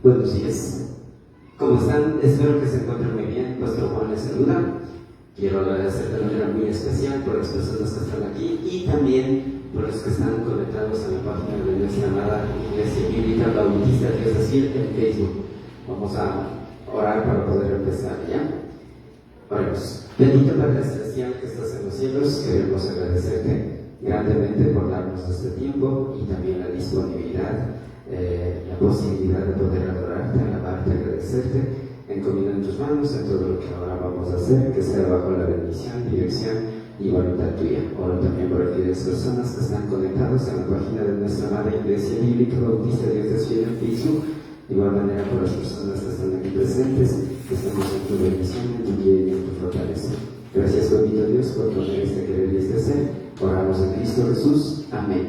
Buenos días. ¿Cómo están? Espero que se encuentren muy bien. Pastor Juan les saluda. Quiero agradecer de manera muy especial por las personas que están aquí y también por los que están conectados a la página de nuestra amada Iglesia Bíblica Bautista Dios de Sion en Facebook. Vamos a orar para poder empezar, ¿ya? Oremos. Bendito Padre Celestial que estás en los cielos, queremos agradecerte grandemente por darnos este tiempo y también la disponibilidad, la posibilidad de poder adorarte, alabarte, agradecerte. Encomiendo en tus manos en todo lo que ahora vamos a hacer, que sea bajo la bendición, dirección y voluntad tuya. Oro también por aquellas personas que están conectadas a la página de nuestra amada Iglesia Bíblica Bautista Dios de Sion en Facebook. De igual manera por las personas que están aquí presentes, que estamos en tu bendición, en tu guía y en tu fortaleza. Gracias, bendito Dios, por poner este querer y este ser. Oramos en Cristo Jesús. Amén.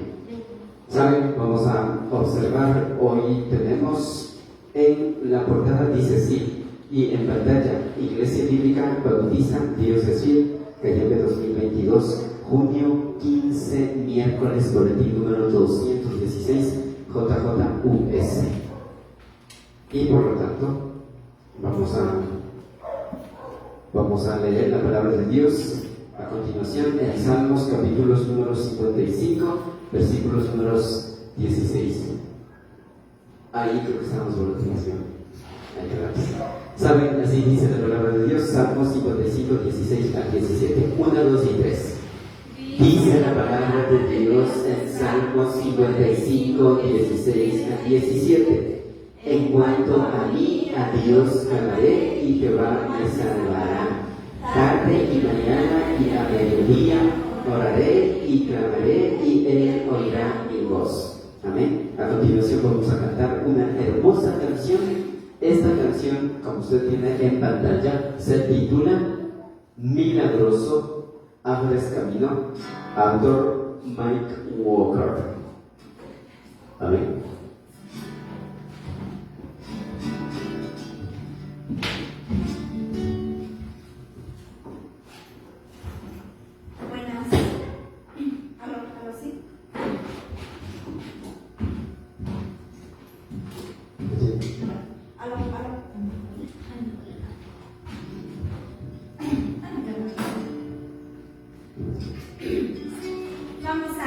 ¿Saben? Vamos a observar, hoy tenemos en la portada, dice sí, y en pantalla, Iglesia Bíblica Bautista Dios de Sion, Cayambe 2022, junio 15, miércoles, boletín número 216, JJUS. Y por lo tanto, vamos a leer la palabra de Dios a continuación en Salmos capítulos números 55, versículos números 16. Ahí creo que estamos por la continuación. ¿Saben? Así dice la palabra de Dios, Salmos 55, 16 al 17. 1, 2 y 3. Dice la palabra de Dios en Salmos 55, 16 al 17. En cuanto a mí, a Dios clamaré y Jehová me salvará. Tarde y mañana y a mediodía oraré y clamaré y Él oirá mi voz. Amén. A continuación vamos a cantar una hermosa canción. Esta canción, como usted tiene en pantalla, se titula Milagroso, abres camino, autor Mike Walker. Amén. Vamos a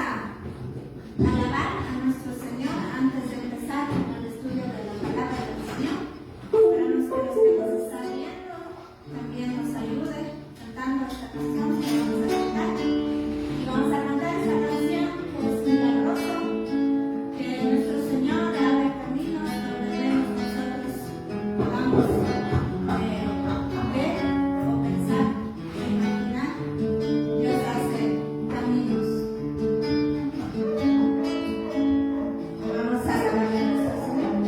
alabar a nuestro Señor antes de empezar el estudio de la palabra del Señor. Esperamos que los que nos están viendo también nos ayuden cantando esta canción que vamos a cantar. Y vamos a cantar esta canción que es milagroso, que nuestro Señor abre caminos donde vemos nosotros podamos ver o pensar o imaginar. Dios hace caminos. Vamos a alabar a nuestro Señor.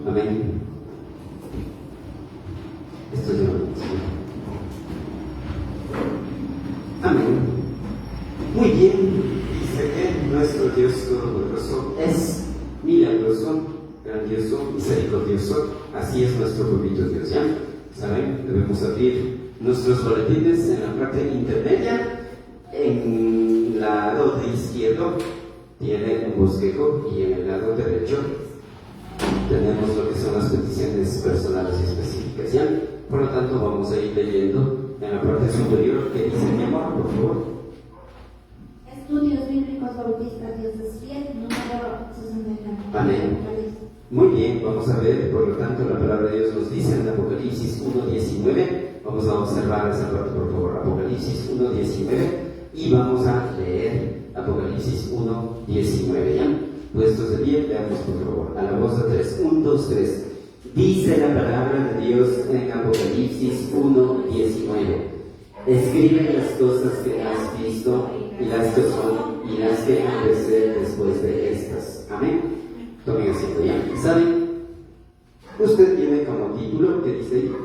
Amén. Esto es de bendición. Amén. Muy bien. Dice que nuestro Dios Todopoderoso es milagroso, grandioso, misericordioso. Así es nuestro bendito Dios. ¿Ya? ¿Saben? Debemos abrir nuestros boletines en la parte intermedia. En el lado izquierdo tiene un bosquejo y en el lado derecho tenemos lo que son las peticiones personales y específicas, ¿ya? Por lo tanto, vamos a ir leyendo en la parte superior que dice, mi amor, por favor. Estudios Bíblicos Bautistas Dioses Fiel, número 69. Amén. Muy bien, vamos a ver, por lo tanto, la palabra de Dios nos dice en Apocalipsis 1:19. Vamos a observar esa parte, por favor. Apocalipsis 1:19 y vamos a leer Apocalipsis 1:19, ¿ya? Puestos de pie, veamos por favor, a la voz de 3, 1, 2, 3. Dice la palabra de Dios en Apocalipsis 1:19. Escribe las cosas que has visto y las que son y las que han de ser después de estas. Amén. Tomen asiento ya. ¿Saben? Usted tiene como título, ¿qué dice ahí?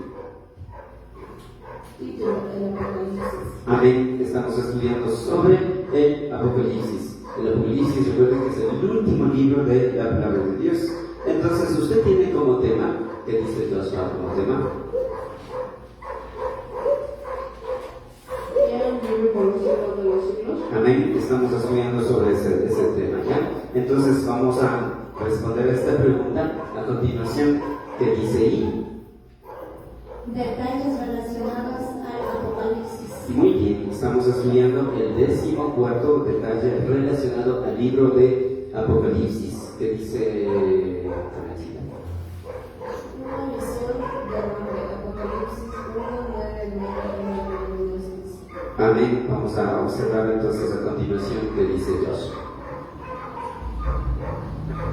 Título, el Apocalipsis. Amén. Estamos estudiando sobre el Apocalipsis. El Apocalipsis, recuerden que es el último libro de la palabra de Dios. Entonces, usted tiene como tema, ¿qué dice Joshua como tema? Amén. Estamos estudiando sobre ese tema, ¿ya? Entonces, vamos a responder a esta pregunta a continuación, ¿qué dice ahí? Detalles relacionados al Apocalipsis. Muy bien, estamos estudiando el 14º detalle relacionado al libro de Apocalipsis. ¿Qué dice Carmencita? Una visión de Apocalipsis 1:9. Amén. Vamos a observar entonces a continuación qué dice Dios.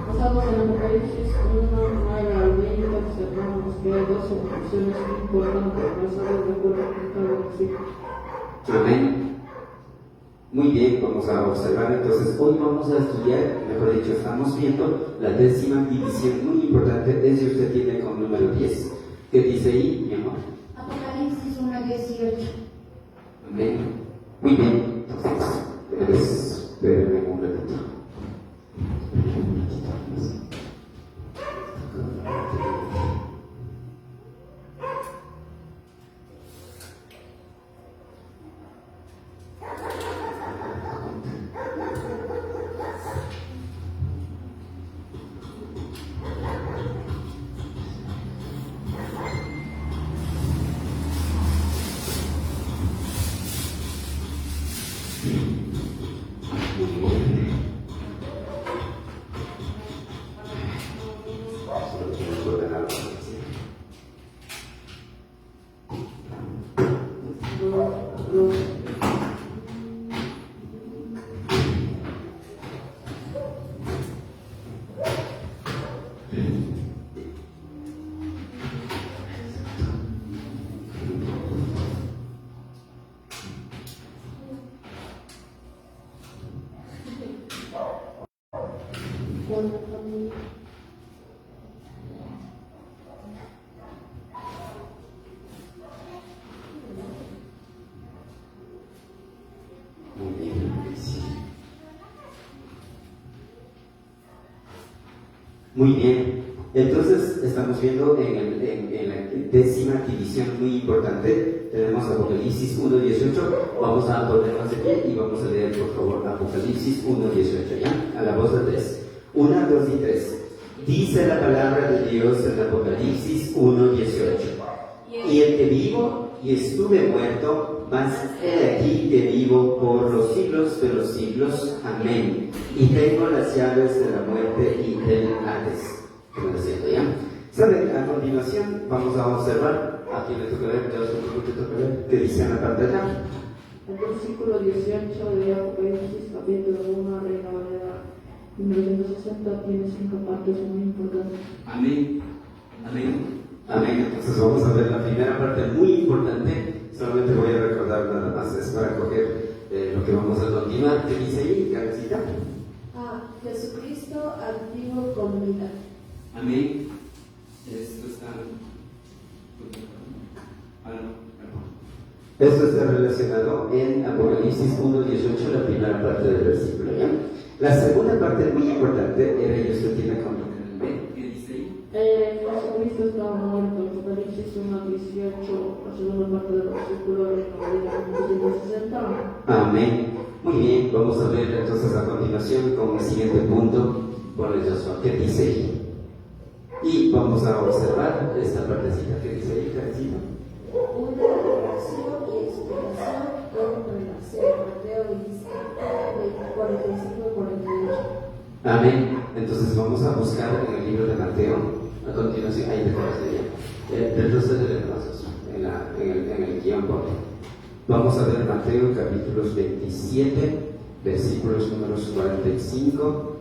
Basados en Apocalipsis 1:9 al 20, observamos que hay dos opciones importantes basadas de acuerdo con cada versículo. Amén. Muy bien, vamos a observar entonces. Hoy vamos a estudiar, mejor dicho, estamos viendo la 10ª división, muy importante, ese usted tiene como número 10. ¿Qué dice ahí, mi amor? Apocalipsis 1:18. Amén. Muy bien, entonces, espérenme un ratito. Muy bien, entonces estamos viendo en la 10ª división muy importante, tenemos Apocalipsis 1:18, vamos a ponernos de pie y vamos a leer por favor Apocalipsis 1:18, ¿ya? A la voz de 3, 1, 2 y 3. Dice la palabra de Dios en Apocalipsis 1:18. Y Y el que vivo y estuve muerto, mas he aquí que vivo por los siglos de los siglos. Amén. Y tengo las llaves de la muerte y del Hades. ¿Cómo lo siento ya? ¿Saben? A continuación vamos a observar, a quien le toca ver, ¿qué dice en la pantalla? El versículo 18 de Apocalipsis, capítulo 1, Reina Valera 1960, tiene 5 partes muy importantes. Amén. Amén. Amén. Entonces vamos a ver la primera parte muy importante. Solamente voy a recordar nada más, es para coger lo que vamos a continuar. ¿Qué dice ahí, Carlosita? Jesucristo antiguo con vida. Amén. Esto está. Esto está relacionado en Apocalipsis 1:18, la primera parte del versículo. ¿Ya? La segunda parte muy importante era, y usted tiene con ¿qué dice ahí? Jesucristo estaba muerto. Apocalipsis 1:18, la segunda parte del versículo de 1960. Amén. Muy bien, vamos a ver entonces a continuación con el siguiente punto por el Josué. ¿Qué dice ahí? Y vamos a observar esta partecita que dice ahí, Karencita. Una revelación y explicación con relación. Mateo 25, 45 y 48. Amén. Entonces vamos a buscar en el libro de Mateo, a continuación, ahí dejamos en el guión pone. Vamos a ver Mateo capítulos 27, versículos números 45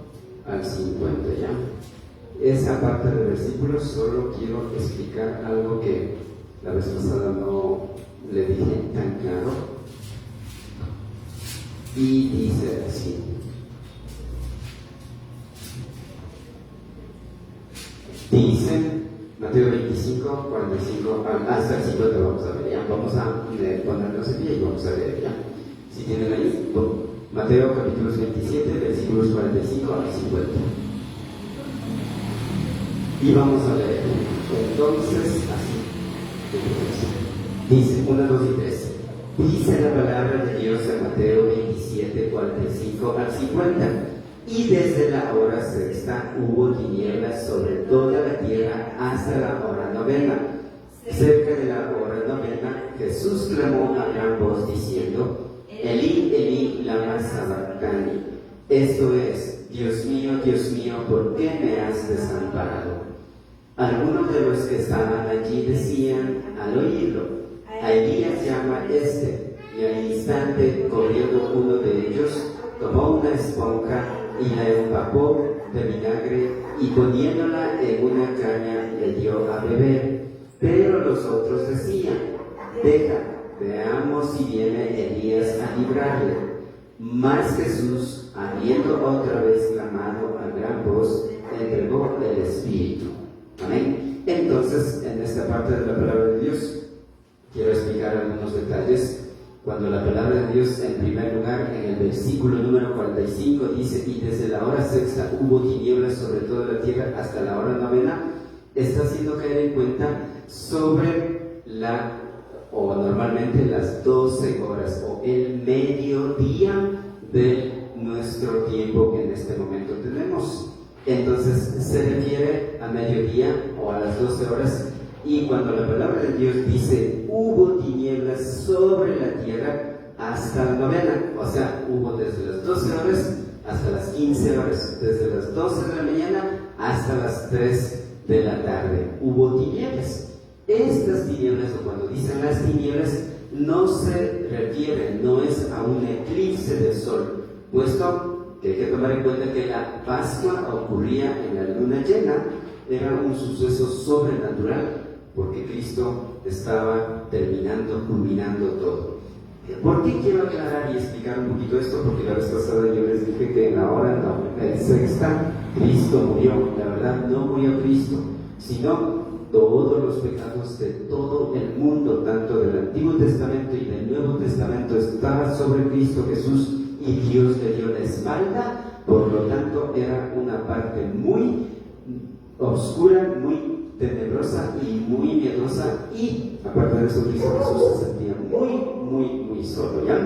al 50, ¿ya? Esa parte del versículo solo quiero explicar algo que la vez pasada no le dije tan claro. Y dice así. Dice Mateo 25, 45, hasta el 50 vamos a ver, ya. Vamos a ponernos en pie y vamos a ver, ya. Si tienen ahí, Mateo capítulos 27, versículos 45 al 50. Y vamos a leer. Entonces, así. Dice 1, 2 y 3. Dice la palabra de Dios en Mateo 27, 45 al 50. Y desde la hora sexta hubo tinieblas sobre toda la tierra hasta la hora novena. Cerca de la hora novena, Jesús clamó a gran voz diciendo: Elí, Elí, lama sabactani. Esto es: Dios mío, ¿por qué me has desamparado? Algunos de los que estaban allí decían al oírlo: a Elías llama este. Y al instante, corriendo uno de ellos, tomó una esponja y la empapó de vinagre y poniéndola en una caña le dio a beber. Pero los otros decían: deja, veamos si viene Elías a librarle. Mas Jesús, habiendo otra vez clamado a gran voz, entregó el Espíritu. Amén. Entonces, en esta parte de la palabra de Dios, quiero explicar algunos detalles. Cuando la palabra de Dios, en primer lugar, en el versículo número 45, dice: y desde la hora sexta hubo tinieblas sobre toda la tierra hasta la hora novena, está haciendo caer en cuenta sobre normalmente las 12 horas, o el mediodía de nuestro tiempo que en este momento tenemos. Entonces se refiere a mediodía o a las 12 horas, y cuando la palabra de Dios dice hubo tinieblas sobre la tierra hasta la novena, o sea, hubo desde las 12 horas hasta las 15 horas, desde las 12 de la mañana hasta las 3 de la tarde, hubo tinieblas. Estas tinieblas, o cuando dicen las tinieblas, no se refiere, no es a un eclipse del sol, puesto que hay que tomar en cuenta que la Pascua ocurría en la luna llena, era un suceso sobrenatural, porque Cristo estaba culminando todo. ¿Por qué quiero aclarar y explicar un poquito esto? Porque la vez pasada yo les dije que en la hora sexta Cristo murió. La verdad, no murió Cristo, sino todos los pecados de todo el mundo, tanto del Antiguo Testamento y del Nuevo Testamento, estaban sobre Cristo Jesús, y Dios le dio la espalda. Por lo tanto, era una parte muy oscura, muy tenebrosa y muy miedosa, y aparte de eso, Cristo Jesús se sentía muy solo, ¿ya?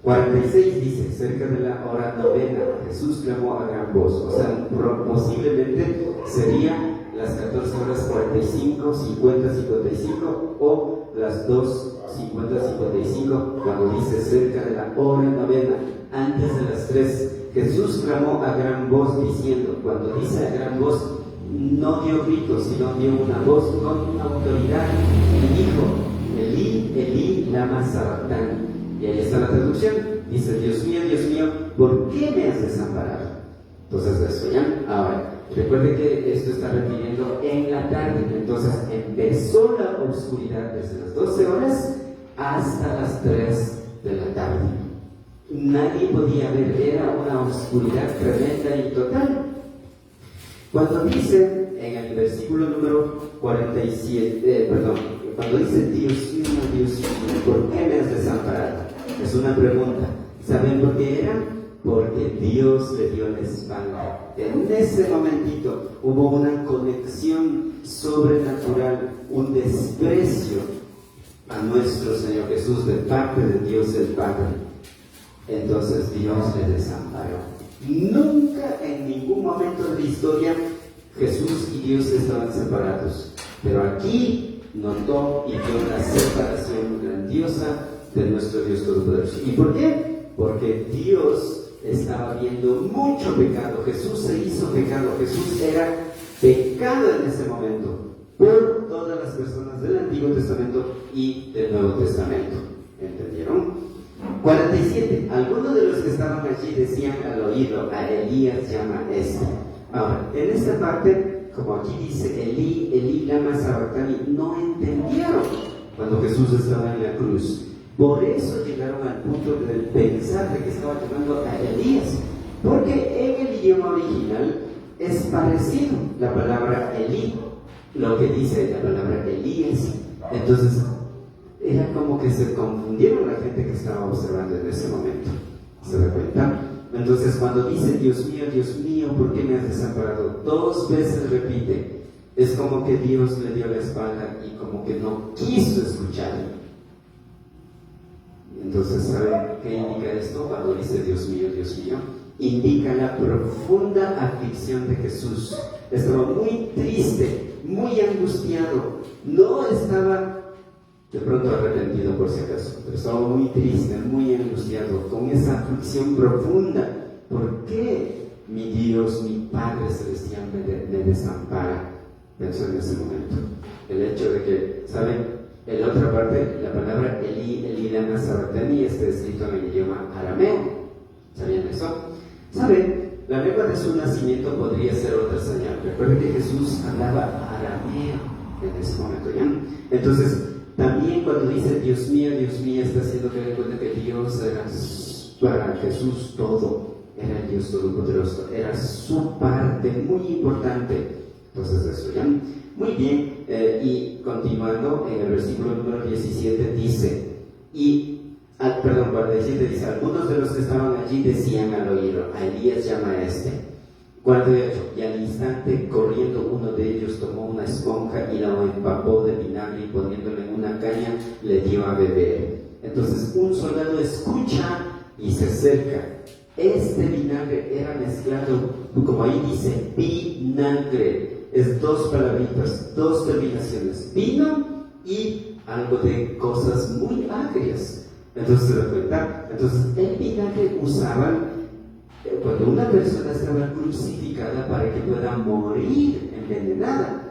46 dice: cerca de la hora novena, Jesús clamó a gran voz. O sea, posiblemente sería las 14 horas 45, 50, 55 o las 2:50-55, cuando dice cerca de la hora novena, antes de las 3, Jesús clamó a gran voz diciendo, cuando dice a gran voz, no dio gritos, sino dio una voz con autoridad y dijo, Elí, Elí, lama sabactani. Y ahí está la traducción, dice, Dios mío, ¿por qué me has desamparado? Entonces eso ya, ahora, recuerde que esto está refiriendo en la tarde, entonces empezó la oscuridad desde las 12 horas hasta las 3 de la tarde. Nadie podía ver, era una oscuridad tremenda y total. Cuando dice en el versículo número 47, cuando dice Dios mío, ¿por qué me has desamparado? Es una pregunta. ¿Saben por qué era? Porque Dios le dio la espalda. En ese momentito hubo una conexión sobrenatural, un desprecio a nuestro Señor Jesús de parte de Dios el Padre. Entonces Dios le desamparó. Nunca en ningún momento de la historia Jesús y Dios estaban separados, pero aquí notó y vio la separación grandiosa de nuestro Dios Todopoderoso. ¿Y por qué? Porque Dios estaba viendo mucho pecado. Jesús se hizo pecado. Jesús era pecado en ese momento por todas las personas del Antiguo Testamento y del Nuevo Testamento. ¿Entendieron? 47. Algunos de los que estaban allí decían al oído, a Elías llama este. Ahora, en esta parte, como aquí dice Elí, Elí, lama sabactani, no entendieron cuando Jesús estaba en la cruz. Por eso llegaron al punto del pensar de que estaba llamando a Elías, porque en el idioma original es parecido la palabra Elí, lo que dice la palabra Elías. Entonces, era como que se confundieron la gente que estaba observando en ese momento. ¿Se da cuenta? Entonces, cuando dice Dios mío, ¿por qué me has desamparado? 2 veces repite. Es como que Dios le dio la espalda y como que no quiso escucharlo. Entonces, ¿saben qué indica esto? Cuando dice Dios mío, indica la profunda aflicción de Jesús. Estaba muy triste, muy angustiado. No estaba de pronto arrepentido por si acaso, pero estaba muy triste, muy angustiado, con esa aflicción profunda. ¿Por qué mi Dios, mi Padre Celestial me desampara? Pensó en ese momento. El hecho de que, ¿saben? En la otra parte, la palabra Elí, Elí, lama sabactani está escrito en el idioma arameo. ¿Sabían eso? ¿Saben? La lengua de su nacimiento podría ser otra señal. Recuerden que Jesús hablaba arameo en ese momento, ¿ya? Entonces, también cuando dice Dios mío, está haciendo que den cuenta que Dios era para Jesús todo, era el Dios Todopoderoso, era su parte muy importante. Entonces eso ya. Muy bien, y continuando en el versículo número 17 dice, 47 dice, algunos de los que estaban allí decían al oído, a Elías llama a este. 48, y al instante corriendo uno de ellos tomó una esponja y la empapó de vinagre y poniéndole en una caña le dio a beber. Entonces un soldado escucha y se acerca. Este vinagre era mezclado, como ahí dice, vinagre. Es 2 palabritas, 2 terminaciones, vino y algo de cosas muy agrias. Entonces se da cuenta. Entonces el vinagre usaban cuando una persona estaba crucificada para que pueda morir envenenada,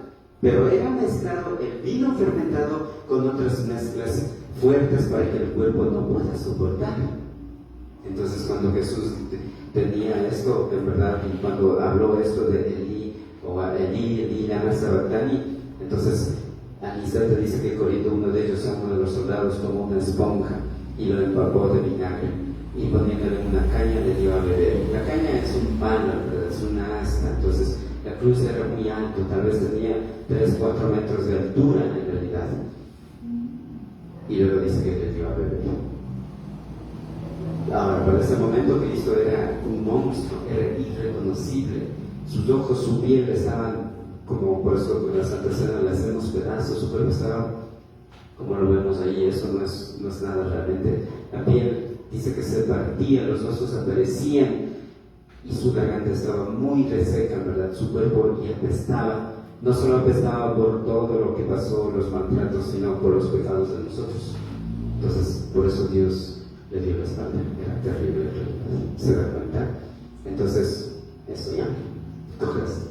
pero era mezclado el vino fermentado con otras mezclas fuertes para que el cuerpo no pueda soportar. Entonces cuando Jesús tenía esto, en verdad, y cuando habló esto de Elí, o a Elí, lama sabactani, entonces al instante dice que corriendo uno de ellos, a uno de los soldados, tomó una esponja y lo empapó de vinagre y poniéndole en una caña le dio a beber. La caña es un palo, es una asta. Entonces la cruz era muy alto, tal vez tenía 3-4 metros de altura en realidad, y luego dice que le dio a beber. Ahora, para ese momento Cristo era un monstruo, era irreconocible. Sus ojos, su piel estaban como, por eso con la Santa Cena le hacemos pedazos, su cuerpo estaba como lo vemos ahí. Eso no es nada realmente. La piel dice que se partía, los ojos aparecían y su garganta estaba muy reseca, ¿verdad? Su cuerpo ya apestaba no solo apestaba por todo lo que pasó, los maltratos, sino por los pecados de nosotros. Entonces, por eso Dios le dio la espalda. Era terrible, ¿se da cuenta? Entonces, eso ya. ¿Tú crees?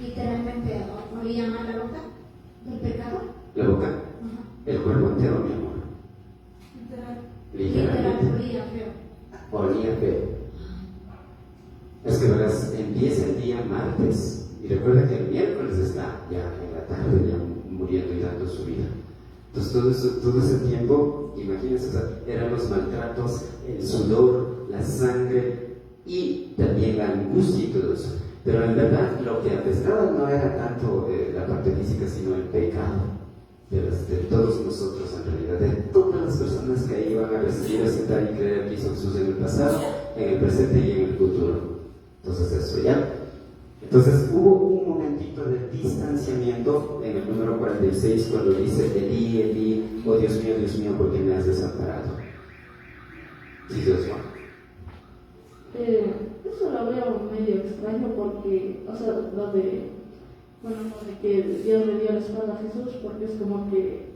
Literalmente olía mal la boca del pecado. La boca, Ajá. el cuerpo entero, mi amor. Literal Literalmente. olía feo. Olía feo. Es que verás, empieza el día martes y recuerda que el miércoles está ya en la tarde, ya muriendo y dando su vida. Entonces todo ese tiempo, imagínense, o sea, eran los maltratos, el sudor, la sangre y también la angustia y todo eso. Pero en verdad lo que apestaba no era tanto la parte física, sino el pecado de todos nosotros en realidad, de todas las personas que ahí van a recibir, aceptar y creer que hizo Jesús en el pasado, en el presente y en el futuro. Entonces eso ya. Entonces hubo un momentito de distanciamiento en el número 46 cuando dice Elí, Elí, oh Dios mío, ¿por qué me has desamparado? Sí, Dios mío. Eso lo veo medio extraño porque, o sea, lo de que Dios le dio la espalda a Jesús, porque es como que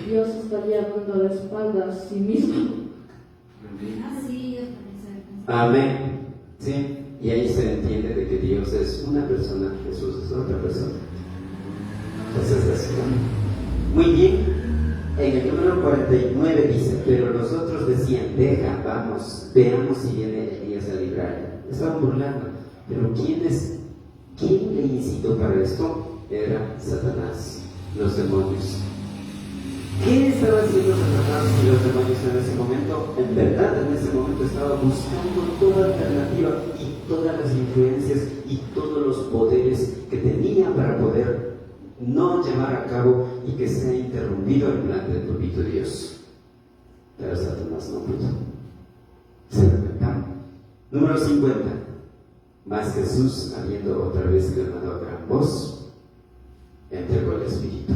Dios estaría dando la espalda a sí mismo. Así es parece. Amén. Sí, y ahí se entiende de que Dios es una persona, Jesús es otra persona. Entonces, así. Muy bien. En el número 49 dice, pero los otros decían, deja, vamos, veamos si viene Elías a librarle. Estaban burlando. Pero ¿quién le incitó para esto? Era Satanás, los demonios. ¿Qué estaba haciendo Satanás y los demonios en ese momento? En verdad, en ese momento estaba buscando toda alternativa y todas las influencias y todos los poderes que tenía para poder no llevar a cabo y que sea interrumpido el plan del propio Dios. Pero Satanás no pudo. ¿Se da cuenta? Número 50. Mas Jesús, habiendo otra vez clamado a gran voz, entregó el Espíritu.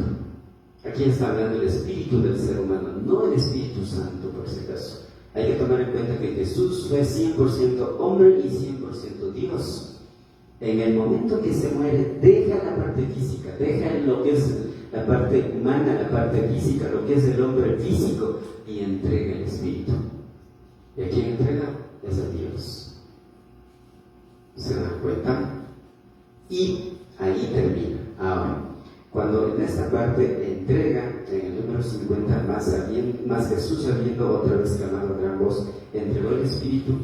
Aquí está hablando el Espíritu del ser humano, no el Espíritu Santo, por si acaso. Hay que tomar en cuenta que Jesús fue 100% hombre y 100% Dios. En el momento que se muere, deja la parte física, deja lo que es la parte humana, la parte física, lo que es el hombre físico, y entrega el Espíritu. ¿Y a quién entrega? Es a Dios. ¿Se dan cuenta? Y ahí termina. Ahora, cuando en esta parte entrega, en el número 50, más Jesús habiendo otra vez clamado a gran voz, entregó el Espíritu,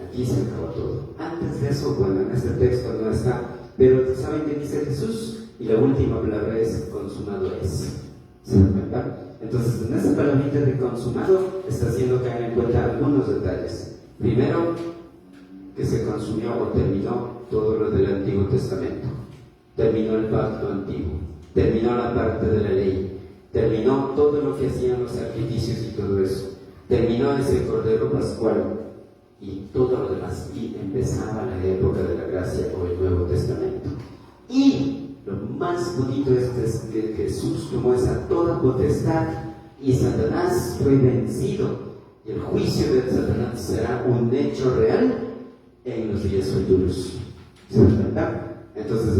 aquí se acabó todo. Antes de eso, bueno, en este texto no está, pero ¿saben qué dice Jesús? Y la última palabra es consumado es. ¿Se dan cuenta? Entonces, en esa palabrita de consumado está haciendo caer en cuenta algunos detalles. Primero, que se consumió o terminó todo lo del Antiguo Testamento. Terminó el pacto antiguo, terminó la parte de la ley, terminó todo lo que hacían los sacrificios y todo eso, terminó ese Cordero Pascual y todo lo demás, y empezaba la época de la gracia o el Nuevo Testamento. Y lo más bonito es que Jesús tomó esa toda potestad y Satanás fue vencido, y el juicio de Satanás será un hecho real en los días futuros. ¿Se dan cuenta? Entonces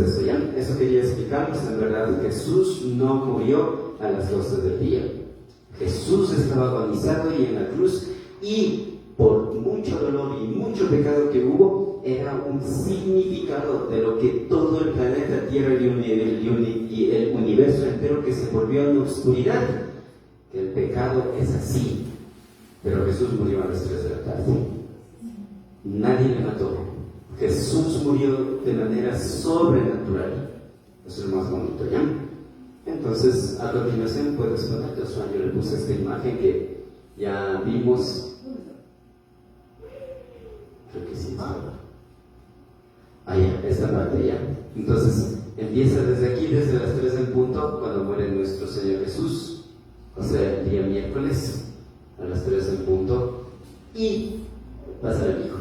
eso quería explicarles. En verdad, Jesús no murió a las 12 del día. Jesús estaba agonizado y en la cruz, y por mucho dolor y mucho pecado que hubo, era un significado de lo que todo el planeta Tierra y el universo entero que se volvió en oscuridad. El pecado es así, pero Jesús murió a las 3 de la tarde. Nadie le mató. Jesús murió de manera sobrenatural. Eso es lo más bonito, ¿ya? Entonces, a continuación puedes poner, Josué, yo le puse esta imagen que ya vimos. Creo que sí. Ya, esta parte ya. Entonces, empieza desde aquí, desde las 3 en punto, cuando muere nuestro Señor Jesús, o sea, el día miércoles, a las 3 en punto, y pasa el Hijo.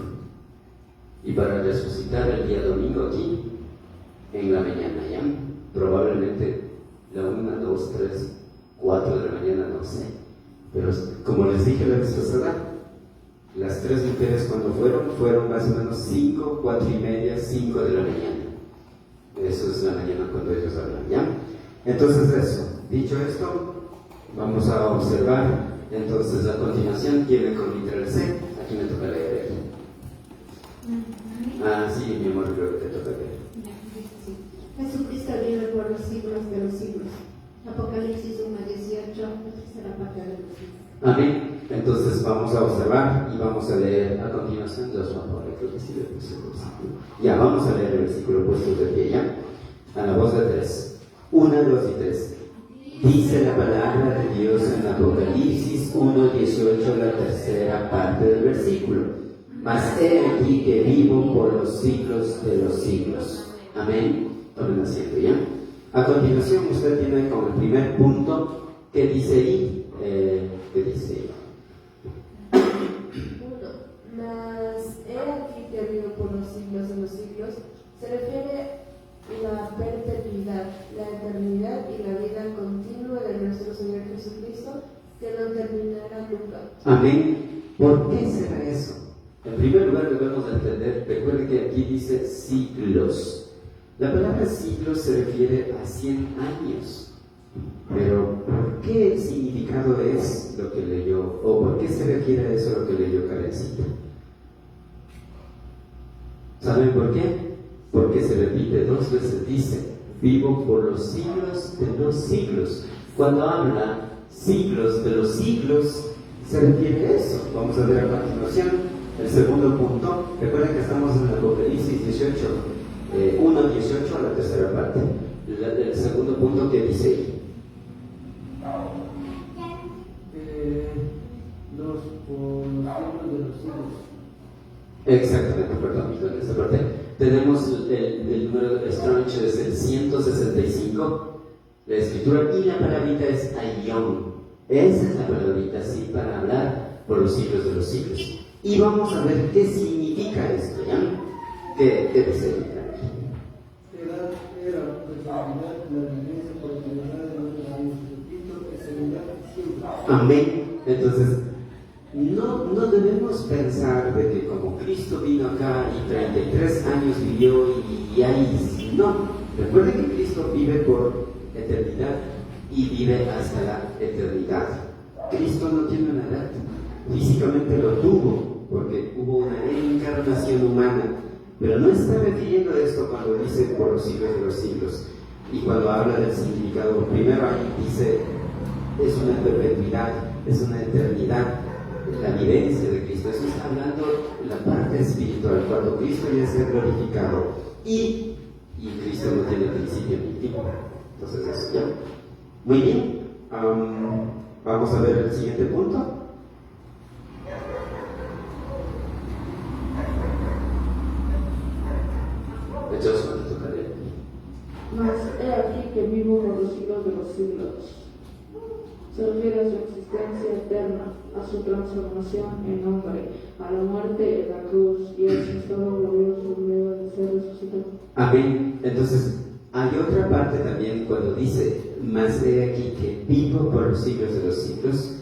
Y para resucitar el día domingo aquí, en la mañana ya, probablemente la 1, 2, 3, 4 de la mañana, no sé. Pero como les dije la vez pasada, las 3 mujeres cuando fueron más o menos 5, 4 y media, 5 de la mañana. Eso es la mañana cuando ellos hablan, ¿ya? Entonces eso, dicho esto, vamos a observar entonces a continuación quién me con literal C. Aquí me toca leer. Ah, sí, mi amor, creo que te toca leer. Jesucristo vive por los siglos de los siglos. Apocalipsis 1:18, la tercera parte del versículo. Amén. Entonces vamos a observar y vamos a leer a continuación. Creo que sí le puse el versículo. Ya, vamos a leer el versículo puesto de pie, ya. A la voz de 3. 1, 2 y 3. Dice la palabra de Dios en Apocalipsis 1:18, la tercera parte del versículo. Mas he aquí que vivo por los siglos de los siglos. Amén. Tomen asiento, ¿ya? A continuación usted tiene como el primer punto que dice ahí. ¿Qué dice ahí? 1. Mas he aquí que vivo por los siglos de los siglos. Se refiere la perpetuidad, la eternidad y la vida continua de nuestro Señor Jesucristo, que no terminará nunca. Amén. ¿Por qué será eso? En primer lugar debemos entender, recuerde que aquí dice siglos. La palabra siglos se refiere a 100 años. Pero ¿por qué el significado es lo que leyó? ¿O por qué se refiere a eso lo que leyó Karencita? ¿Saben por qué? Porque se repite 2 veces, dice, vivo por los siglos de los siglos. Cuando habla siglos de los siglos, se refiere a eso. Vamos a ver a continuación el segundo punto. Recuerden que estamos en Apocalipsis 18, 1:18, la tercera parte. El segundo punto que dice ahí. Los por los siglos de los siglos. Exactamente, perdón, en esta parte. Tenemos el número de Strange, es el 165, la escritura, y la palabrita es aion. Esa es la palabrita, sí, para hablar por los siglos de los siglos. Y vamos a ver qué significa esto, ¿ya? ¿Qué dice? Era personalidad, la vivencia por eternidad de nuestro Señor Jesucristo, eternidad siempre. Amén. Entonces, no debemos pensar de que como Cristo vino acá y 33 años vivió y ahí, no. Recuerden que Cristo vive por eternidad y vive hasta la eternidad. Cristo no tiene una edad, físicamente lo tuvo porque hubo una encarnación humana, pero no está refiriendo a esto cuando dice por los siglos de los siglos. Y cuando habla del significado, primero ahí dice es una perpetuidad, es una eternidad. La vivencia de Cristo, eso está hablando de la parte espiritual, cuando Cristo ya sea glorificado y Cristo no tiene principio ni fin. Entonces eso ya. Muy bien, vamos a ver el siguiente punto. Joshua, te toca leer. Mas he aquí que vivo por los siglos de los siglos. Se refiere a su existencia eterna, a su transformación en hombre, a la muerte en la cruz y a su estado glorioso luego de ser resucitado. Amén. Entonces, hay otra parte también cuando dice, mas he aquí que vivo por los siglos de los siglos,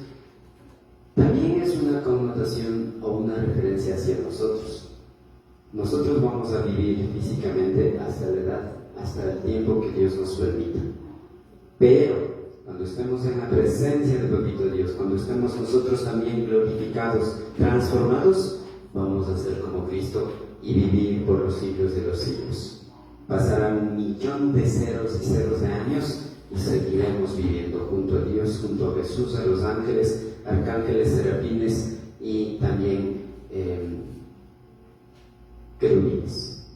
también es una connotación o una referencia hacia nosotros. Nosotros vamos a vivir físicamente hasta la edad, hasta el tiempo que Dios nos permita. Pero cuando estemos en la presencia del Papito Dios, cuando estemos nosotros también glorificados, transformados, vamos a ser como Cristo y vivir por los siglos de los siglos. Pasarán 1.000.000 de ceros y ceros de años y seguiremos viviendo junto a Dios, junto a Jesús, a los ángeles, arcángeles, serafines y también querubines.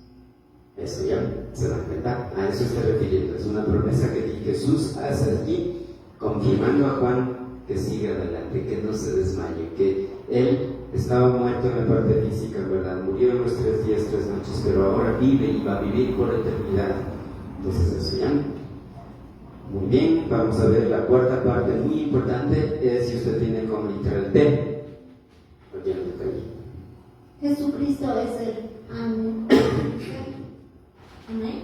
Eso ya se dan cuenta, a eso está refiriendo. Es una promesa que Jesús hace aquí, confirmando a Juan que siga adelante, que no se desmaye, que él estaba muerto en la parte física, ¿verdad? Murió en los 3 días, 3 noches, pero ahora vive y va a vivir por la eternidad. Entonces eso ya. Muy bien, vamos a ver la cuarta parte, muy importante, es si usted tiene como literal T. Jesucristo es el Amén. Amén.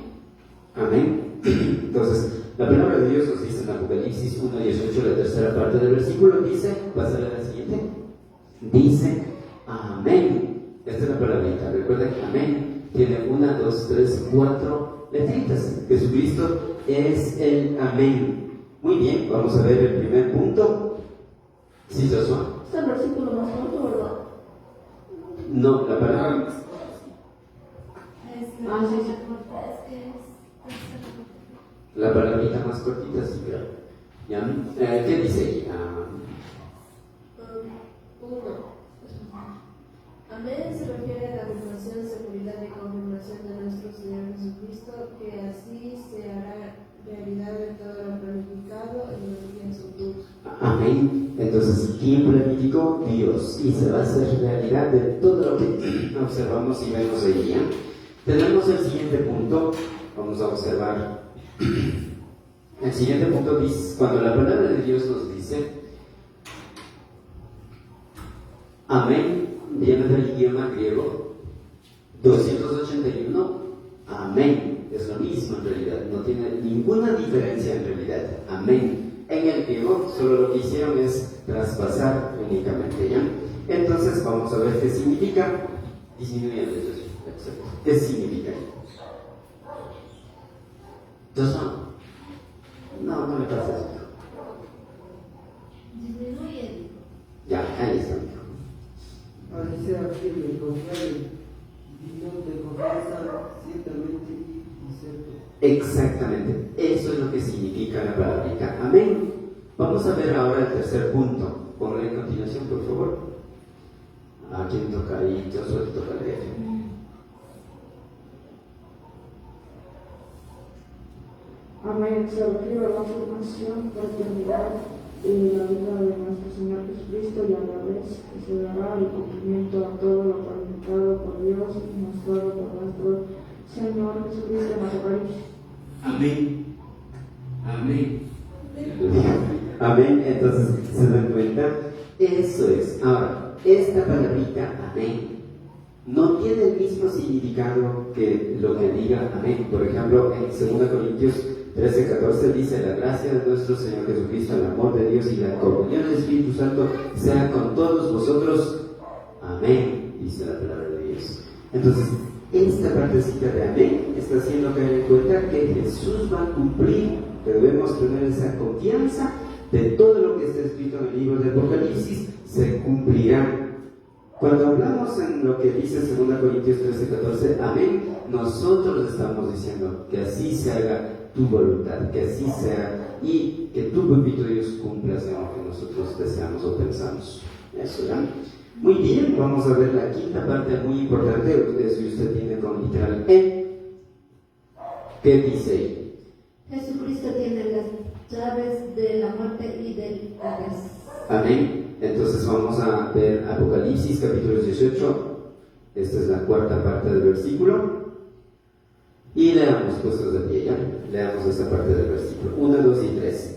Amén. Entonces, la palabra de Dios nos dice en Apocalipsis 1:18, la tercera parte del versículo, dice, pásale a la siguiente, dice, amén. Esta es la palabrita, recuerden que amén tiene 1, 2, 3, 4 letritas. Jesucristo es el amén. Muy bien, vamos a ver el primer punto. ¿Sí, Joshua? Es el versículo más corto, ¿verdad? No, la palabra. Es Ah, sí, sí. es que es La palabrita más cortita, sí, creo. ¿Ya? ¿Qué dice ahí? Uno. Amén se refiere a la afirmación, seguridad y confirmación de nuestro Señor Jesucristo, que así se hará realidad de todo lo planificado en los días futuros. Amén. Entonces, ¿quién planificó? Dios. Y se va a hacer realidad de todo lo que observamos y vemos hoy día. Tenemos el siguiente punto. Vamos a observar. El siguiente punto dice, cuando la palabra de Dios nos dice, amén, viene del idioma griego 281, amén, es lo mismo en realidad, no tiene ninguna diferencia en realidad, amén. En el griego solo lo que hicieron es traspasar únicamente, ¿ya? Entonces vamos a ver qué significa, disminuyendo, ¿qué significa? Entonces, no le pasa eso. disminuye. Ya, ahí está. Así sea firme, confiable, digno de confianza, ciertamente y cierto. Exactamente, eso es lo que significa la palabrita amén. Vamos a ver ahora el tercer punto. Ponle en continuación, por favor. ¿A quién toca ahí? Yo solo toca el F. Amén. Se refiere a la formación, fraternidad y la vida de nuestro Señor Jesucristo y a la vez que se dará el cumplimiento a todo lo planificado por Dios y mostrado por nuestro Señor Jesucristo en Apocalipsis. Amén. Amén. Amén. Entonces, ¿se dan cuenta? Eso es. Ahora, esta palabrita, amén, no tiene el mismo significado que lo que diga amén. Por ejemplo, en 2 Corintios 13:14 dice: la gracia de nuestro Señor Jesucristo, el amor de Dios y la comunión del Espíritu Santo sea con todos vosotros. Amén, dice la palabra de Dios. Entonces, esta partecita de amén está haciendo caer en cuenta que Jesús va a cumplir, que debemos tener esa confianza de todo lo que está escrito en el libro de Apocalipsis se cumplirá. Cuando hablamos en lo que dice 2 Corintios 13:14, amén, nosotros estamos diciendo que así se haga tu voluntad, que así sea y que tu papito Dios cumpla según lo que nosotros deseamos o pensamos. Eso, ¿ya? Muy bien, vamos a ver la quinta parte muy importante, si usted tiene con literal E. ¿Qué dice ahí? Jesucristo tiene las llaves de la muerte y del Hades. Amén. Entonces vamos a ver Apocalipsis capítulo 18. Esta es la cuarta parte del versículo. Y leamos puestos de pie, ¿ya? Leamos esta parte del versículo 1, 2 y 3.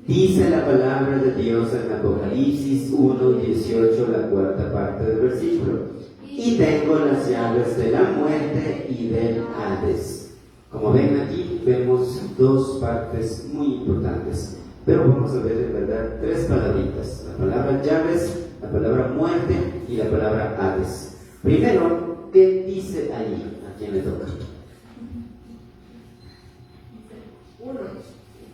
Dice la palabra de Dios en Apocalipsis 1:18, la cuarta parte del versículo. Y tengo las llaves de la muerte y del Hades. Como ven aquí, vemos dos partes muy importantes. Pero vamos a ver en verdad tres palabritas: la palabra llaves, la palabra muerte y la palabra Hades. Primero, ¿qué dice ahí? ¿A quién le toca? Uno,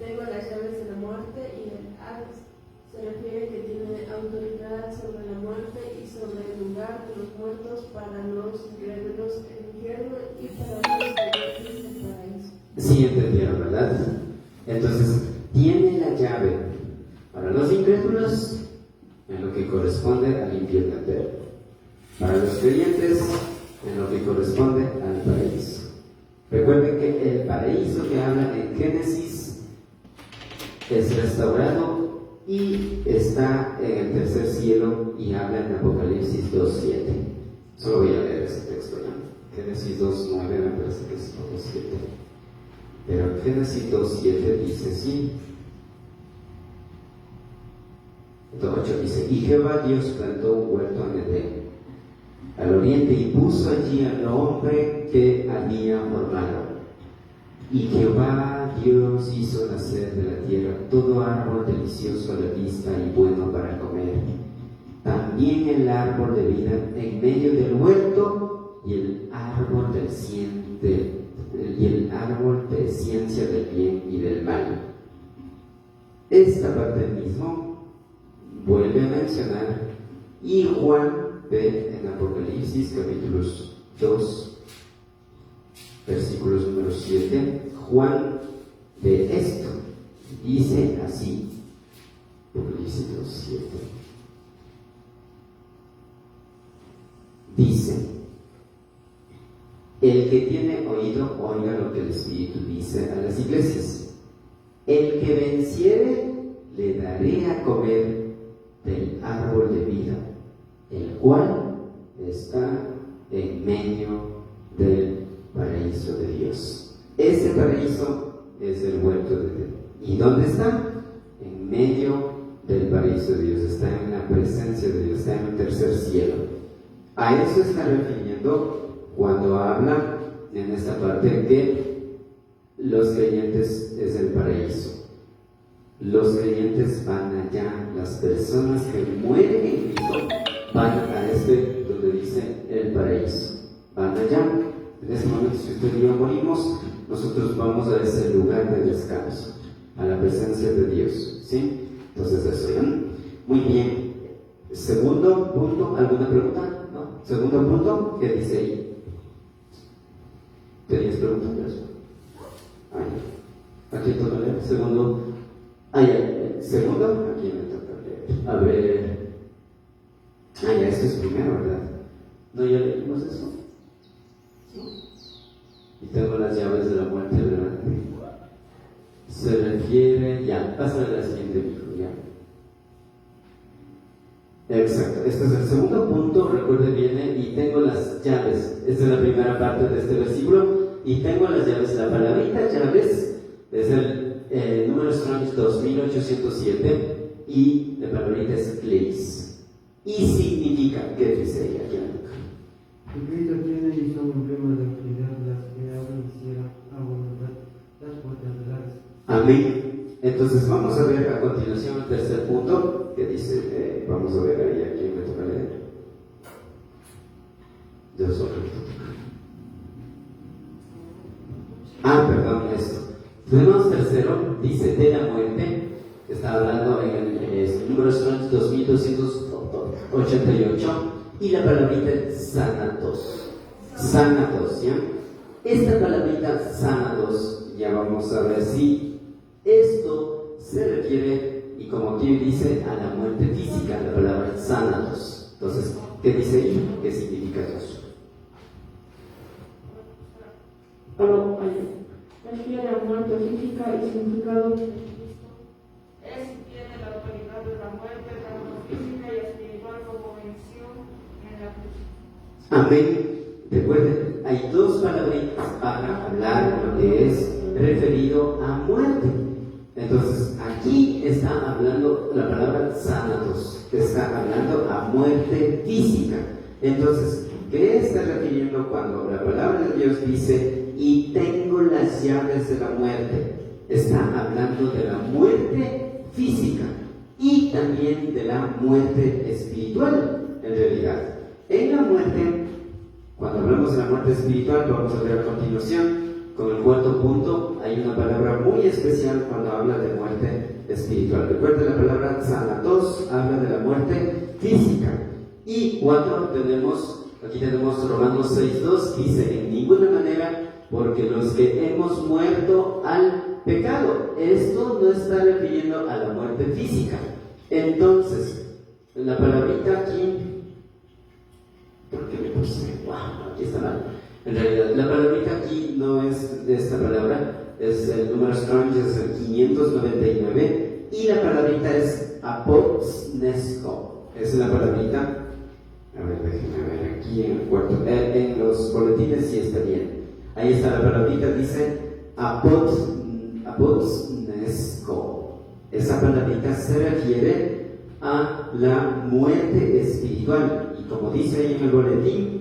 tengo las llaves de la muerte y del Hades. Se refiere que tiene autoridad sobre la muerte y sobre el lugar de los muertos para los incrédulos en el infierno y para los creyentes en el paraíso. Sí entendieron, ¿verdad? Entonces, tiene la llave para los incrédulos en lo que corresponde al infierno entero, para los creyentes en lo que corresponde al paraíso. Recuerden que el paraíso que habla en Génesis es restaurado y está en el tercer cielo y habla en Apocalipsis 2:7. Solo voy a leer ese texto, ¿ya? Génesis 2:9 me parece que es 2:7. Pero en Génesis 2:7 dice así. 2:8 dice: y Jehová Dios plantó un huerto en Edén, al oriente, y puso allí al hombre que había formado. Y Jehová Dios hizo nacer de la tierra todo árbol delicioso a la vista y bueno para comer, también el árbol de vida en medio del huerto y el árbol del y el árbol de ciencia del bien y del mal. Esta parte mismo vuelve a mencionar, y Juan ve en Apocalipsis capítulos 2, versículos número 7, Juan ve esto, dice así, Apocalipsis 2, 7, dice: el que tiene oído, oiga lo que el Espíritu dice a las iglesias. El que venciere, le daré a comer del árbol de vida, el cual está en medio del paraíso de Dios. Ese paraíso es el huerto de Dios. ¿Y dónde está? En medio del paraíso de Dios, está en la presencia de Dios, está en el tercer cielo. A eso está refiriendo cuando habla en esta parte que los creyentes es el paraíso. Los creyentes van allá, las personas que mueren en Cristo van a donde dice el paraíso. Van allá. En ese momento, si usted y yo morimos, nosotros vamos a ese lugar de descanso, a la presencia de Dios. ¿Sí? Entonces eso, ¿no? Muy bien. Segundo punto, ¿alguna pregunta? ¿No? Segundo punto, ¿qué dice ahí? ¿Tenías preguntas? Aquí toca leer. Segundo, segundo, aquí me toca leer. A ver. Ya, esto es primero, ¿verdad? ¿No ya leímos eso? Y tengo las llaves de la muerte, ¿verdad? Se refiere, ya, pasa a la siguiente, hijo, ya. Exacto, este es el segundo punto, recuerde, viene, y tengo las llaves. Esta es la primera parte de este versículo, y tengo las llaves. La palabrita llaves es el número Strong 2807, y la palabrita es place. Y significa, ¿qué dice ahí aquí? Cristo tiene y son emblemas de autoridad las que abren y cierran a voluntad las puertas del Hades. Amén. Entonces vamos a ver a continuación el tercer punto que dice, vamos a ver ahí a quién me toca leer. Yo solo. Perdón, esto. Tenemos tercero, dice de la muerte, está hablando en el número 2288, y la palabrita sanatos. Sanatos, ¿ya? Esta palabrita sanatos, ya vamos a ver si esto se refiere, y como aquí dice, a la muerte física, la palabra sanatos. Entonces, ¿qué dice ahí? ¿Qué significa eso? Refiere a muerte física y significado. Tiene la autoridad de la muerte, tanto física y espiritual, como venció en la cruz. Amén. Recuerden, hay dos palabritas para hablar lo que es referido a muerte. Entonces, aquí está hablando la palabra sanatos, que está hablando a muerte física. Entonces, ¿qué está refiriendo cuando la palabra de Dios dice, y tengo las llaves de la muerte? Está hablando de la muerte física y también de la muerte espiritual, en realidad. En la muerte, cuando hablamos de la muerte espiritual, vamos a ver a continuación, con el cuarto punto, hay una palabra muy especial cuando habla de muerte espiritual. Recuerden, la palabra sanatos habla de la muerte física. Y cuatro, aquí tenemos Romanos 6:2, dice, en ninguna manera, porque los que hemos muerto al pecado. Esto no está refiriendo a la muerte física. Entonces, la palabrita aquí, ¿por qué me puse? Aquí está mal. En realidad, la palabrita aquí no es de esta palabra, es el número Strong, es el 599, y la palabrita es apotsnesco. Es la palabrita, a ver, déjenme ver aquí en el cuarto, en los boletines sí está bien. Ahí está la palabrita, dice apotsnesco. Esa palabrita se refiere a la muerte espiritual, y como dice ahí en el boletín,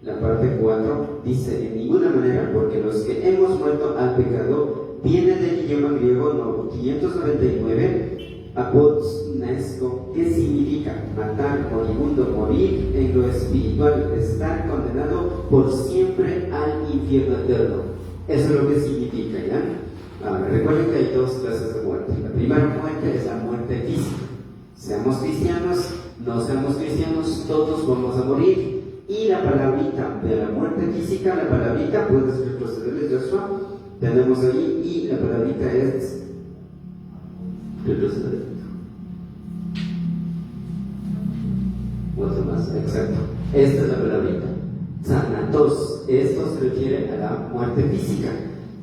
la parte 4 dice, en ninguna manera, porque los que hemos muerto al pecado, viene del idioma griego 599, apotsnesco, que significa matar, moribundo, morir en lo espiritual, estar condenado por siempre al infierno eterno. Eso es lo que significa, ¿ya? Ahora, recuerden que hay dos clases de muerte. La primera muerte es la muerte física. Seamos cristianos, no seamos cristianos, todos vamos a morir. Y la palabrita de la muerte física, la palabrita, puedes retrocederles, Joshua, tenemos ahí, y la palabrita es retroceder. Otro más, exacto. Esta es la palabrita. Thanatos. Esto se refiere a la muerte física.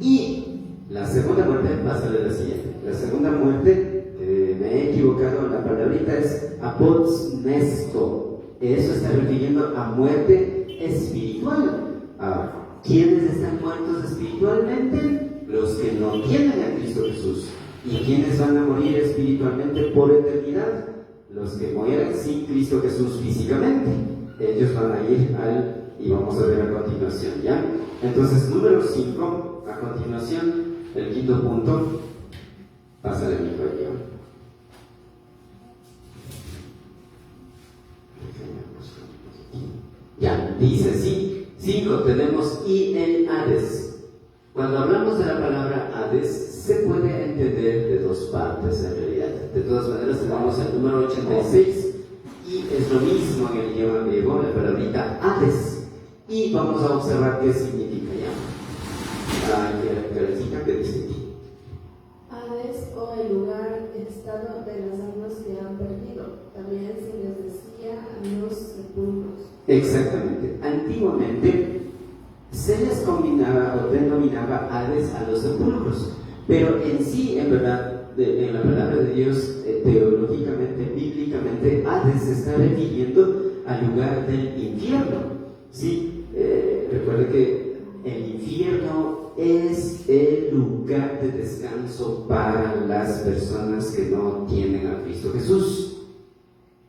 Y la segunda muerte va a ser la siguiente. La segunda muerte, me he equivocado, la palabrita es apotsnesto. Eso está refiriendo a muerte espiritual. Ahora, ¿quiénes están muertos espiritualmente? Los que no tienen a Cristo Jesús. ¿Y quiénes van a morir espiritualmente por eternidad? Los que mueran sin Cristo Jesús físicamente. Ellos van a ir y vamos a ver a continuación, ¿ya? Entonces, número 5, a continuación, el quinto punto, pásale mi cuello. Ya, dice así, 5, tenemos y el Hades. Cuando hablamos de la palabra Hades, se puede entender de dos partes en realidad. De todas maneras, tenemos el número 86, y es lo mismo en el idioma griego, la palabrita Hades. Y vamos a observar qué significa ya. ¿Qué dice aquí? Hades, o el lugar, el estado de las almas que han perdido. También se les decía a los sepulcros. Exactamente. Antiguamente se les combinaba o denominaba Hades a los sepulcros, pero en sí, en verdad, en la palabra de Dios, teológicamente, bíblicamente, Hades se está refiriendo al lugar del infierno. ¿Sí? Recuerde que el infierno es el lugar de descanso para las personas que no tienen a Cristo Jesús.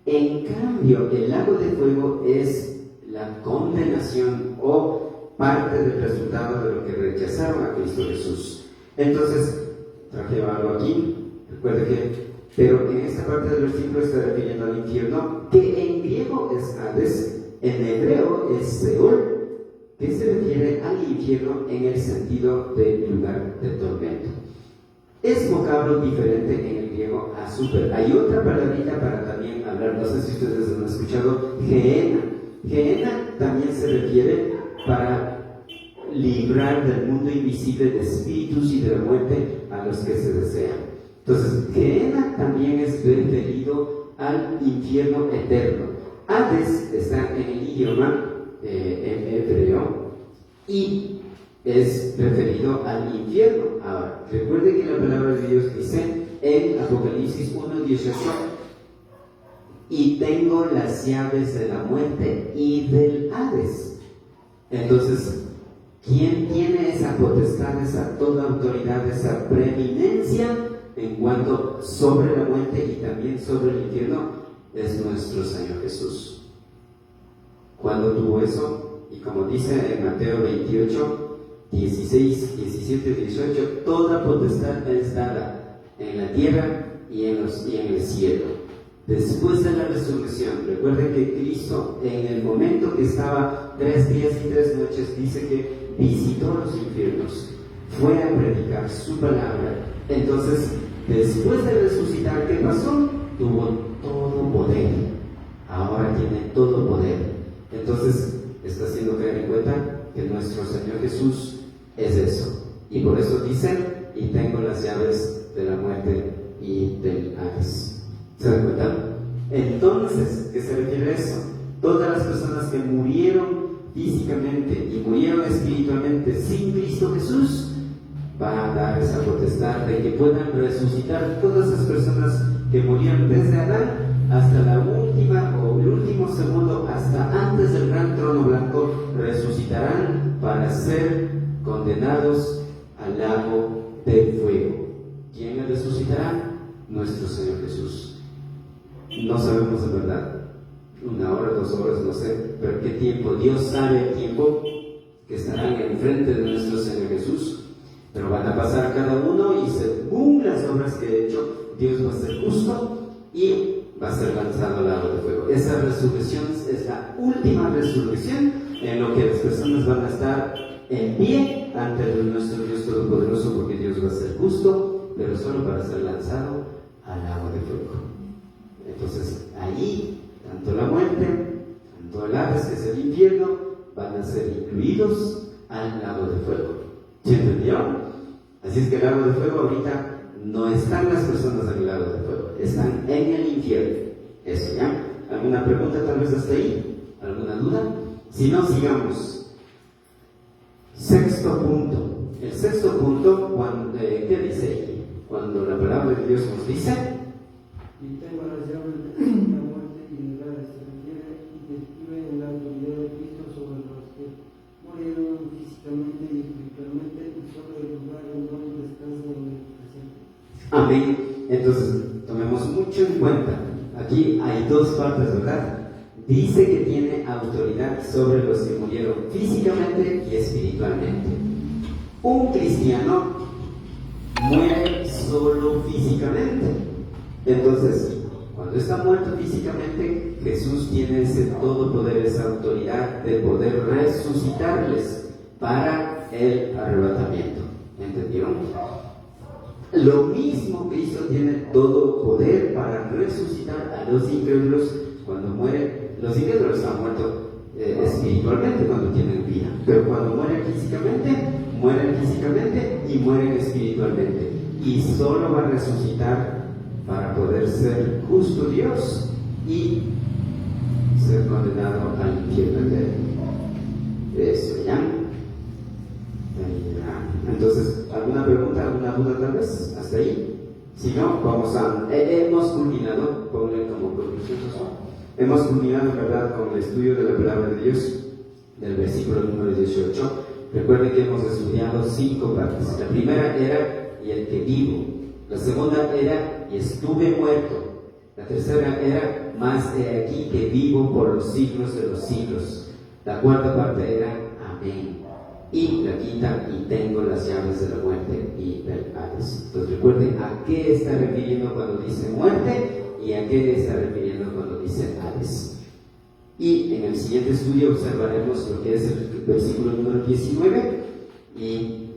En cambio, el lago de fuego es la condenación o parte del resultado de lo que rechazaron a Cristo Jesús. Entonces, traje algo aquí, recuerde que, pero en esta parte del versículo está refiriendo al infierno, que en griego es Hades, en hebreo es Seol, que se refiere al infierno en el sentido de lugar de tormento. Es vocablo diferente en el griego a super. Hay otra palabrita para también hablar, no sé si ustedes han escuchado, Gehenna. Gehenna también se refiere para librar del mundo invisible de espíritus y de la muerte a los que se desean. Entonces, Gehenna también es referido al infierno eterno. Hades está en el idioma en hebreo y es referido al infierno. Ahora, recuerde que la palabra de Dios dice en Apocalipsis 1:18: y tengo las llaves de la muerte y del Hades. Entonces, ¿quién tiene esa potestad, esa toda autoridad, esa preeminencia en cuanto sobre la muerte y también sobre el infierno? Es nuestro Señor Jesús. ¿Cuándo tuvo eso? Y como dice en Mateo 28, 16, 17 y 18, toda potestad es dada en la tierra y en el cielo. Después de la resurrección, recuerden que Cristo, en el momento que estaba 3 días y 3 noches, dice que visitó los infiernos, fue a predicar su palabra. Entonces, después de resucitar, ¿qué pasó? Tuvo todo poder. Ahora tiene todo poder. Entonces, está haciendo caer en cuenta que nuestro Señor Jesús es eso. Y por eso dice, y tengo las llaves de la muerte y del Hades. ¿Se dan cuenta? Entonces, ¿qué se refiere a eso? Todas las personas que murieron físicamente y murieron espiritualmente sin Cristo Jesús, va a dar esa potestad de que puedan resucitar todas esas personas que murieron desde Adán hasta la última o el último segundo, hasta antes del gran trono blanco, resucitarán para ser condenados al lago de fuego. ¿Quién resucitará? Nuestro Señor Jesús. No sabemos de verdad, 1 hora, 2 horas, no sé, pero qué tiempo. Dios sabe el tiempo que estarán enfrente de nuestro Señor Jesús, pero van a pasar cada uno y según las obras que he hecho, Dios va a ser justo y va a ser lanzado al lago de fuego. Esa resurrección es la última resurrección en lo que las personas van a estar en pie ante nuestro Dios Todopoderoso, porque Dios va a ser justo, pero solo para ser lanzado al lago de fuego. Entonces, ahí, tanto la muerte, tanto el Hades, que es el infierno, van a ser incluidos al lago de fuego. ¿Sí entendió? Así es que el lago de fuego ahorita no están las personas en el lago de fuego, están en el infierno. Eso, ¿ya? ¿Alguna pregunta tal vez hasta ahí? ¿Alguna duda? Si no, sigamos. Sexto punto. El sexto punto, ¿qué dice aquí? Cuando la palabra de Dios nos dice: y tengo las llaves de la muerte y del Hades, se refiere y describe en la autoridad de Cristo sobre los que murieron físicamente y espiritualmente y sobre el lugar en donde descansan en el presente. Amén. Entonces, tomemos mucho en cuenta. Aquí hay dos partes, ¿verdad? Dice que tiene autoridad sobre los que murieron físicamente y espiritualmente. Un cristiano muere solo físicamente. Entonces, cuando está muerto físicamente, Jesús tiene ese todo poder, esa autoridad de poder resucitarles para el arrebatamiento. ¿Entendieron? Lo mismo Cristo tiene todo poder para resucitar a los incrédulos cuando mueren. Los incrédulos están muertos espiritualmente cuando tienen vida, pero cuando mueren físicamente y mueren espiritualmente. Y solo va a resucitar para poder ser justo Dios y ser condenado al infierno eterno. Eso, ¿ya? Entonces, ¿alguna pregunta, alguna duda tal vez? ¿Hasta ahí? Si no, vamos a... hemos culminado, ponle como conclusión, hemos culminado, ¿verdad?, con el estudio de la palabra de Dios, del versículo número 18. Recuerden que hemos estudiado 5 partes. La primera era, y el que vivo. La segunda era, y estuve muerto. La tercera era, más he aquí que vivo por los siglos de los siglos. La cuarta parte era, amén. Y la quinta, y tengo las llaves de la muerte y del Hades. Entonces recuerden a qué está refiriendo cuando dice muerte y a qué está refiriendo cuando dice Hades. Y en el siguiente estudio observaremos lo que es el versículo número 19 y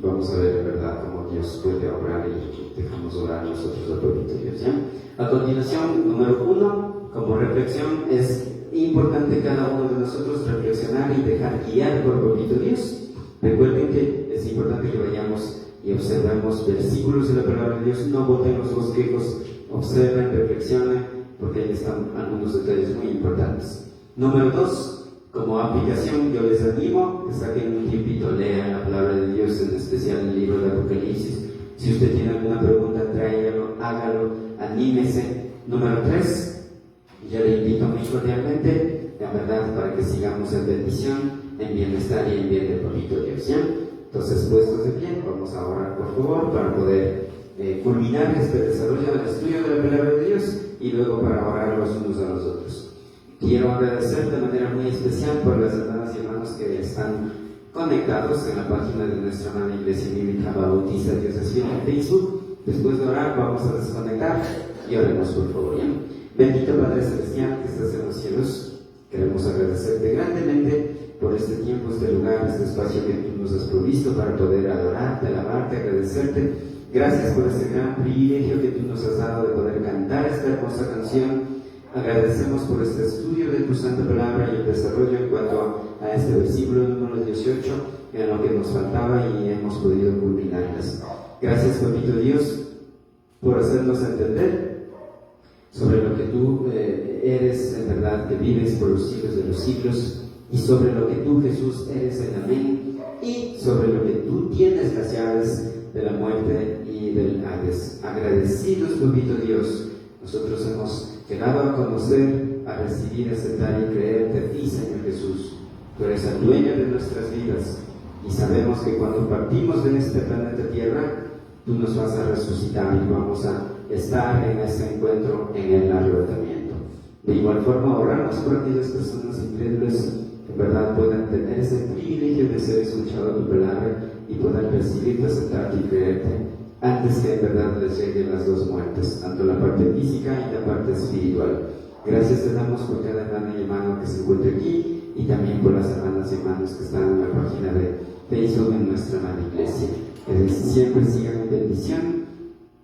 vamos a ver, ¿verdad?, cómo Dios puede obrar y dejamos orar nosotros al propio Dios, ¿ya? A continuación, número 1, como reflexión, es importante cada uno de nosotros reflexionar y dejar guiar por el propio Dios. Recuerden que es importante que vayamos y observemos versículos de la palabra de Dios, no boten los bosquejos, observen, reflexionen, porque ahí están algunos detalles muy importantes. Número 2, como aplicación, yo les animo que saquen un tiempito, lean la palabra de Dios, en especial el libro de Apocalipsis. Si usted tiene alguna pregunta, tráigalo, hágalo, anímese. Número 3, yo le invito muy cordialmente, en verdad, para que sigamos en bendición, en bienestar y en bien de propio Dios, ¿ya? Entonces, puestos de pie, vamos a orar, por favor, para poder culminar este desarrollo del estudio de la palabra de Dios y luego para orar los unos a los otros. Quiero agradecer de manera muy especial por las hermanas y hermanos que están conectados en la página de nuestra amada Iglesia Bíblica Bautista Dios es Fiel en Facebook. Después de orar, vamos a desconectar y oremos, por favor, ¿ya? Bendito Padre Celestial que estás en los cielos, queremos agradecerte grandemente por este tiempo, este lugar, este espacio que tú nos has provisto para poder adorarte, alabarte, agradecerte. Gracias por este gran privilegio que tú nos has dado de poder cantar esta hermosa canción. Agradecemos por este estudio de tu santa palabra y el desarrollo en cuanto a este versículo número 18, en lo que nos faltaba y hemos podido culminarlas. Gracias, papito Dios, por hacernos entender sobre lo que tú eres en verdad, que vives por los siglos de los siglos, y sobre lo que tú, Jesús, eres en amén, y sobre lo que tú tienes las llaves de la muerte y del Hades. Agradecidos, papito Dios, nosotros hemos llegado a conocer, a recibir, aceptar y creerte a ti, Señor Jesús. Tú eres el dueño de nuestras vidas, y sabemos que cuando partimos de este planeta Tierra, tú nos vas a resucitar y vamos a estar en ese encuentro en el arrebatamiento. De igual forma, oramos por aquellas personas incrédulas que en verdad puedan tener ese privilegio de ser escuchado tu palabra y puedan recibirte, aceptarte y creerte antes que en verdad les lleguen las dos muertes, tanto la parte física y la parte espiritual. Gracias te damos por cada hermana y hermano que se encuentra aquí y también por las hermanas y hermanos que están en la Facebook, en nuestra madre iglesia. Que siempre sigan en bendición.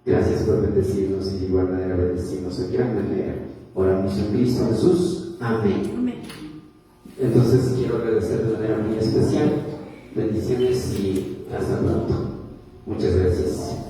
Gracias por bendecirnos y de igual manera bendecirnos en gran manera. Oramos en Cristo Jesús. Amén. Entonces quiero agradecer de manera muy especial. Bendiciones y hasta pronto. Muchas gracias.